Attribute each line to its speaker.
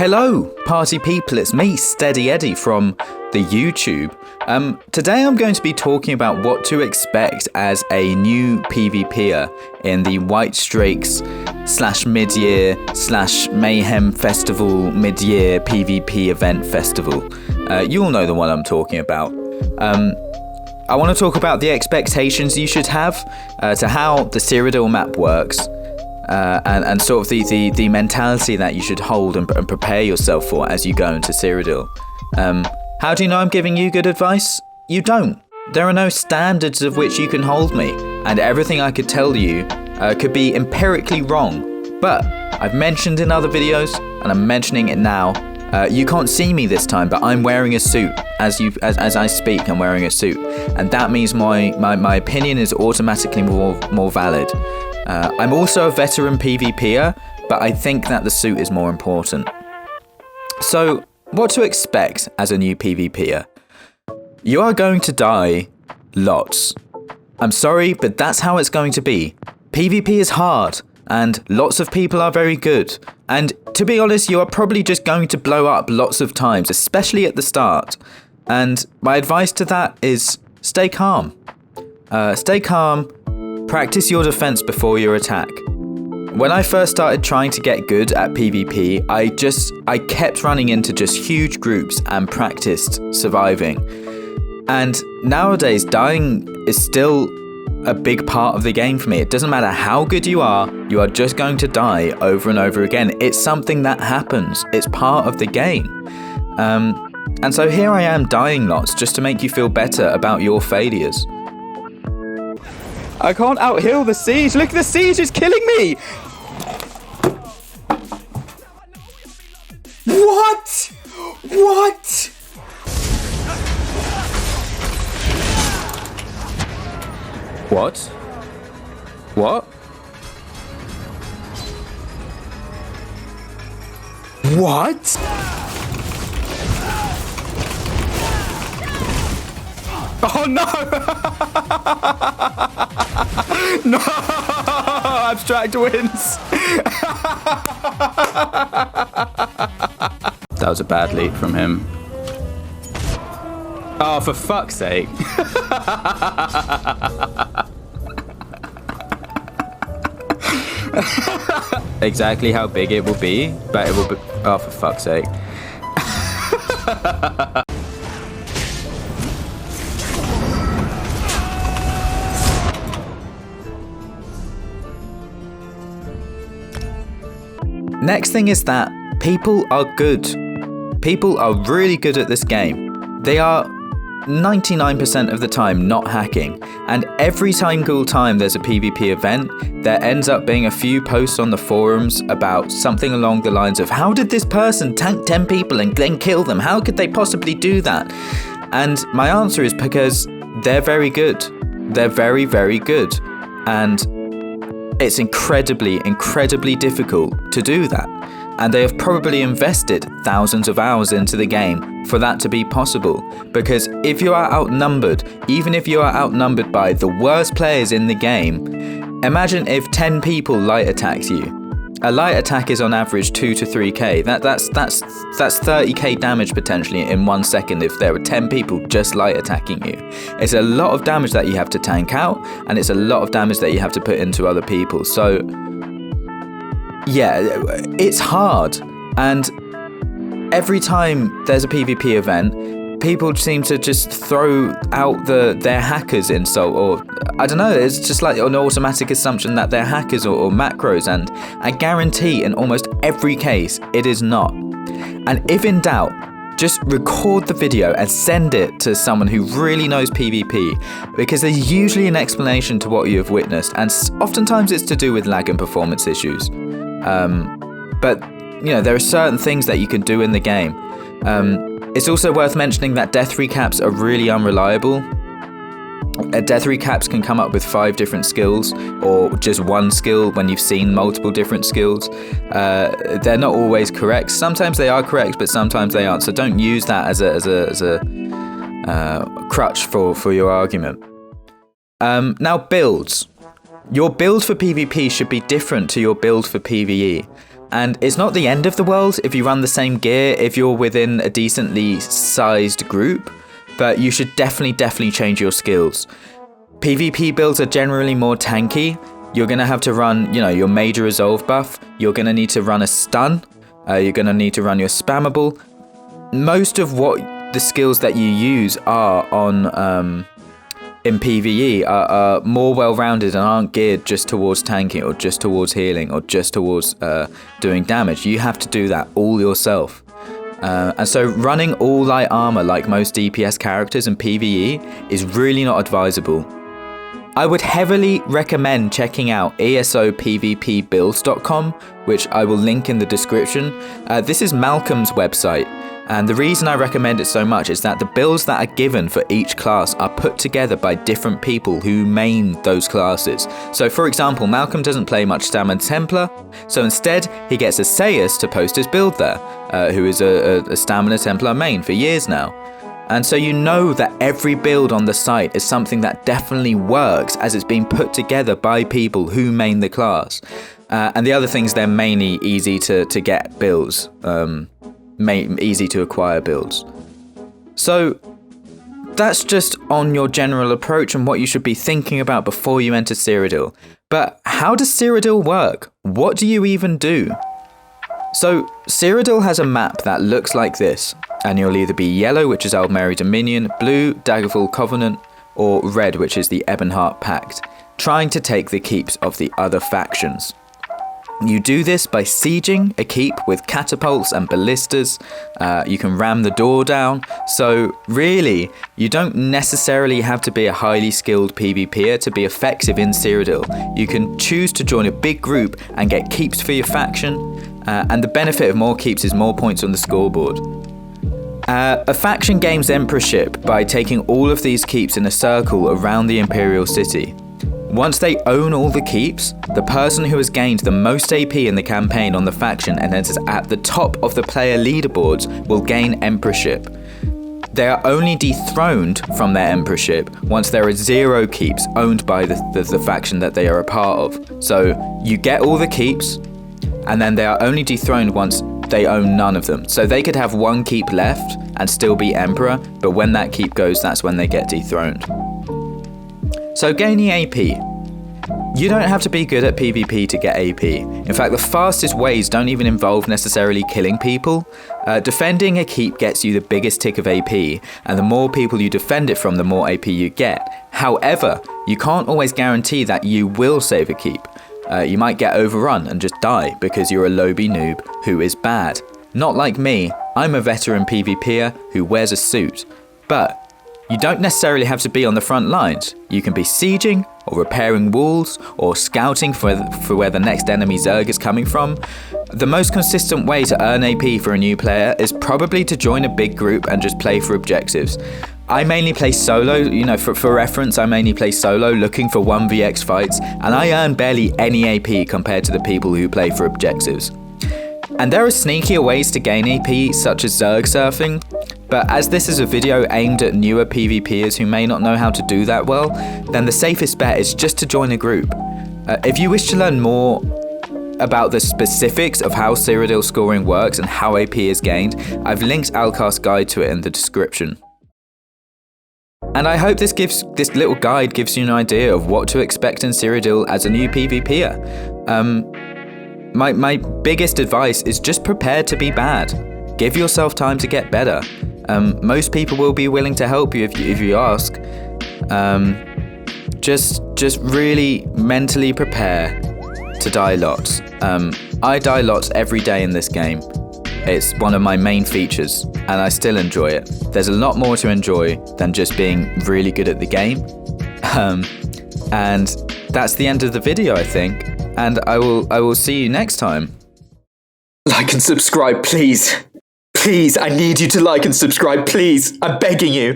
Speaker 1: Hello, party people, it's me, Steady Eddie from the YouTube. Today I'm going to be talking about what to expect as a new PvPer in the Whitestrakes / mid-year / mayhem festival mid-year PvP event festival. You all know the one I'm talking about. I want to talk about the expectations you should have to how the Cyrodiil map works. And sort of the mentality that you should hold and prepare yourself for as you go into Cyrodiil. How do you know I'm giving you good advice? You don't. There are no standards of which you can hold me, and everything I could tell you could be empirically wrong. But I've mentioned in other videos, and I'm mentioning it now. You can't see me this time, but I'm wearing a suit. As I speak, I'm wearing a suit, and that means my opinion is automatically more valid. I'm also a veteran PvPer, but I think that the suit is more important. So, what to expect as a new PvPer? You are going to die lots. I'm sorry, but that's how it's going to be. PvP is hard, and lots of people are very good. And to be honest, you are probably just going to blow up lots of times, especially at the start. And my advice to that is stay calm. Stay calm. Practice your defense before your attack. When I first started trying to get good at PvP, I kept running into just huge groups and practiced surviving. And nowadays, dying is still a big part of the game for me. It doesn't matter how good you are just going to die over and over again. It's something that happens. It's part of the game. And so here I am dying lots just to make you feel better about your failures. I can't outhill the siege. Look, the siege is killing me. What? What? What? What? What? Oh no! No! Abstract wins! That was a bad leap from him. Oh, for fuck's sake. Exactly how big it will be, but it will be... Oh, for fuck's sake. Next thing is that people are good. People are really good at this game. They are 99% of the time not hacking. And every single time there's a PvP event, there ends up being a few posts on the forums about something along the lines of, how did this person tank 10 people and then kill them? How could they possibly do that? And my answer is because they're very good. They're very, very good. And it's incredibly, incredibly difficult to do that. And they have probably invested thousands of hours into the game for that to be possible. Because if you are outnumbered, even if you are outnumbered by the worst players in the game, imagine if 10 people light attacked you. A light attack is on average 2 to 3k. That's 30k damage potentially in 1 second if there were 10 people just light attacking you. It's a lot of damage that you have to tank out, and it's a lot of damage that you have to put into other people. So yeah, it's hard. And every time there's a PvP event, people seem to just throw out their hackers insult, or I don't know, it's just like an automatic assumption that they're hackers or macros, and I guarantee in almost every case it is not. And if in doubt, just record the video and send it to someone who really knows PvP, because there's usually an explanation to what you have witnessed, and oftentimes it's to do with lag and performance issues. But you know, there are certain things that you can do in the game. It's also worth mentioning that death recaps are really unreliable. Death recaps can come up with 5 different skills, or just one skill when you've seen multiple different skills. They're not always correct. Sometimes they are correct, but sometimes they aren't. So don't use that as a crutch for your argument. Now, builds. Your build for PvP should be different to your build for PvE. And it's not the end of the world if you run the same gear, if you're within a decently sized group, but you should definitely change your skills. PvP builds are generally more tanky. You're going to have to run, your major resolve buff. You're going to need to run a stun. You're going to need to run your spammable. Most of what the skills that you use are on in PvE are more well-rounded and aren't geared just towards tanking or just towards healing or just towards doing damage. You have to do that all yourself. And so running all light armor like most DPS characters in PvE is really not advisable. I would heavily recommend checking out ESOPVPbuilds.com, which I will link in the description. This is Malcolm's website, and the reason I recommend it so much is that the builds that are given for each class are put together by different people who main those classes. So for example, Malcolm doesn't play much Stamina Templar, so instead he gets a Sayus to post his build there, who is a Stamina Templar main for years now. And so you know that every build on the site is something that definitely works as it's being put together by people who main the class. And the other things, they're mainly easy to get builds, easy to acquire builds. So that's just on your general approach and what you should be thinking about before you enter Cyrodiil. But how does Cyrodiil work? What do you even do? So Cyrodiil has a map that looks like this, and you'll either be yellow, which is Aldmeri Dominion, blue, Daggerfall Covenant, or red, which is the Ebonheart Pact, trying to take the keeps of the other factions. You do this by sieging a keep with catapults and ballistas. You can ram the door down. So really, you don't necessarily have to be a highly skilled PvPer to be effective in Cyrodiil. You can choose to join a big group and get keeps for your faction. And the benefit of more keeps is more points on the scoreboard. A faction gains emperorship by taking all of these keeps in a circle around the Imperial City. Once they own all the keeps, the person who has gained the most AP in the campaign on the faction and enters at the top of the player leaderboards will gain emperorship. They are only dethroned from their emperorship once there are 0 keeps owned by the faction that they are a part of. So you get all the keeps, and then they are only dethroned once they own none of them. So they could have 1 keep left and still be emperor, but when that keep goes, that's when they get dethroned. So gaining AP. You don't have to be good at PvP to get AP. In fact, the fastest ways don't even involve necessarily killing people. Defending a keep gets you the biggest tick of AP, and the more people you defend it from, the more AP you get. However, you can't always guarantee that you will save a keep. You might get overrun and just die because you're a lowbie noob who is bad. Not like me, I'm a veteran PvPer who wears a suit. But you don't necessarily have to be on the front lines. You can be sieging, or repairing walls, or scouting for where the next enemy Zerg is coming from. The most consistent way to earn AP for a new player is probably to join a big group and just play for objectives. I mainly play solo, for reference, I mainly play solo looking for 1vx fights, and I earn barely any AP compared to the people who play for objectives. And there are sneakier ways to gain AP, such as Zerg surfing, but as this is a video aimed at newer PvPers who may not know how to do that well, then the safest bet is just to join a group. If you wish to learn more about the specifics of how Cyrodiil scoring works and how AP is gained, I've linked Alcar's guide to it in the description. And I hope this little guide gives you an idea of what to expect in Cyrodiil as a new PvPer. My biggest advice is just prepare to be bad. Give yourself time to get better. Most people will be willing to help you if you ask. Just really mentally prepare to die lots. I die lots every day in this game. It's one of my main features, and I still enjoy it. There's a lot more to enjoy than just being really good at the game. And that's the end of the video, I think. And I will see you next time.
Speaker 2: Like and subscribe, please. Please, I need you to like and subscribe, please. I'm begging you.